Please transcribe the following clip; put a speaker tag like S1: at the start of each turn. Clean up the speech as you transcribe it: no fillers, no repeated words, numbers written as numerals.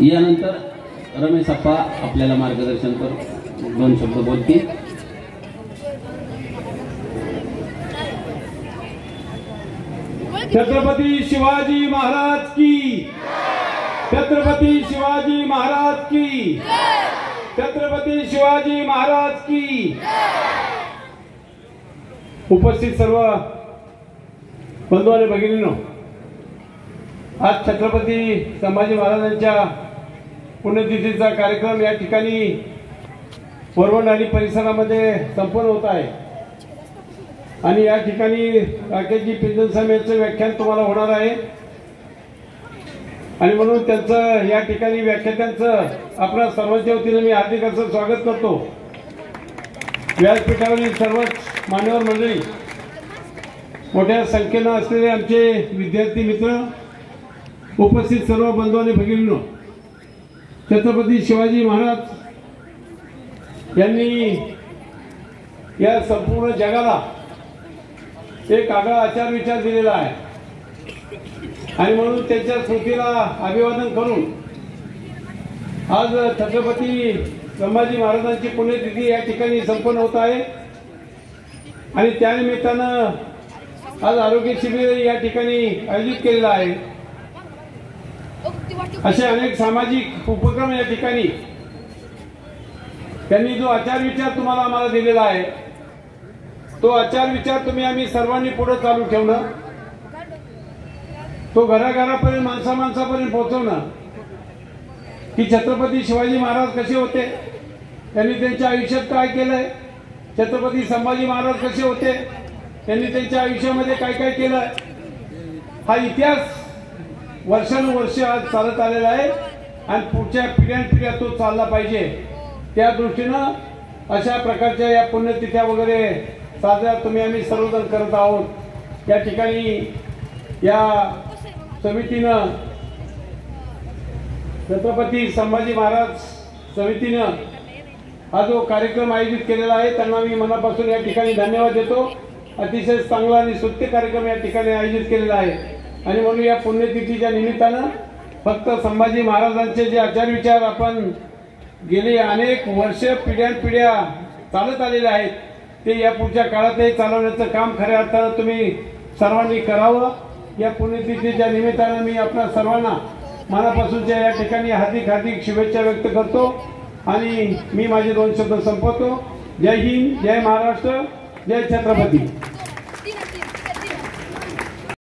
S1: यानंतर रमेश अप्पा आपल्याला मार्गदर्शन करून 2 शब्द बोलतील।
S2: छत्रपती शिवाजी महाराज की, छत्रपती शिवाजी महाराज की, छत्रपती शिवाजी महाराज की। उपस्थित सर्व बंधू आणि भगिनींनो, आज छत्रपती संभाजी महाराजांच्या पुण्यतिथीचा कार्यक्रम या ठिकाणी वरवंड आणि परिसरामध्ये संपन्न होत आहे आणि या ठिकाणी राकेशजी पिंजल साहेबांचं व्याख्यान तुम्हाला होणार आहे आणि म्हणून त्यांचं या ठिकाणी व्याख्यात्यांचं आपल्या सर्वांच्या वतीने मी हार्दिक असं स्वागत करतो। व्यासपीठावरील सर्वच मान्यवर मंडळी, मोठ्या संख्येनं असलेले आमचे विद्यार्थी मित्र, उपस्थित सर्व बंधू आणि भगिनींनो, छत्रपती शिवाजी महाराज यांनी या संपूर्ण जगाला एक आगळा आचार विचार दिलेला आहे आणि म्हणून त्यांच्या स्मृतीला अभिवादन करून आज छत्रपती संभाजी महाराजांची पुण्यतिथी या ठिकाणी संपन्न होत आहे आणि त्यानिमित्तानं आज आरोग्य शिबिर या ठिकाणी आयोजित केलेलं आहे। असे अनेक सामाजिक उपक्रम या ठिकाणी त्यांनी जो आचार विचार तुम्हाला आम्हाला दिलेला आहे, तो आचार विचार तुम्ही आम्ही सर्वांनी पुढे चालू ठेवणं, तो घराघरापर्यंत माणसापर्यंत पोहोचवणं की छत्रपती शिवाजी महाराज कसे होते, त्यांनी त्यांच्या आयुष्यात काय केलंय, छत्रपती संभाजी महाराज कसे होते, त्यांनी त्यांच्या आयुष्यामध्ये काय काय केलं, हा इतिहास वर्षानुवर्ष आज चालत आलेला आहे आणि पुढच्या पिढ्यानपिढ्या तो चालला पाहिजे। त्या दृष्टीनं अशा प्रकारच्या या पुण्यतिथ्या वगैरे साजऱ्या तुम्ही आम्ही सर्वजण करत आहोत। या ठिकाणी या समितीनं, छत्रपती संभाजी महाराज समितीनं हा जो कार्यक्रम आयोजित केलेला आहे त्यांना मी मनापासून या ठिकाणी धन्यवाद देतो। अतिशय चांगला आणि स्तुत्य कार्यक्रम या ठिकाणी आयोजित केलेला आहे आणि म्हणून या पुण्यतिथीच्या निमित्तानं फक्त संभाजी महाराजांचे जे आचार विचार आपण गेली अनेक वर्ष पिढ्यानपिढ्या चालत आलेले आहेत ते या पुढच्या काळातही चालवण्याचं काम खऱ्या अर्थानं तुम्ही सर्वांनी करावं। या पुण्यतिथीच्या निमित्तानं मी आपल्या सर्वांना मनापासूनच्या या ठिकाणी हार्दिक हार्दिक शुभेच्छा व्यक्त करतो आणि मी माझे 2 शब्द संपवतो। जय हिंद, जय महाराष्ट्र, जय छत्रपती।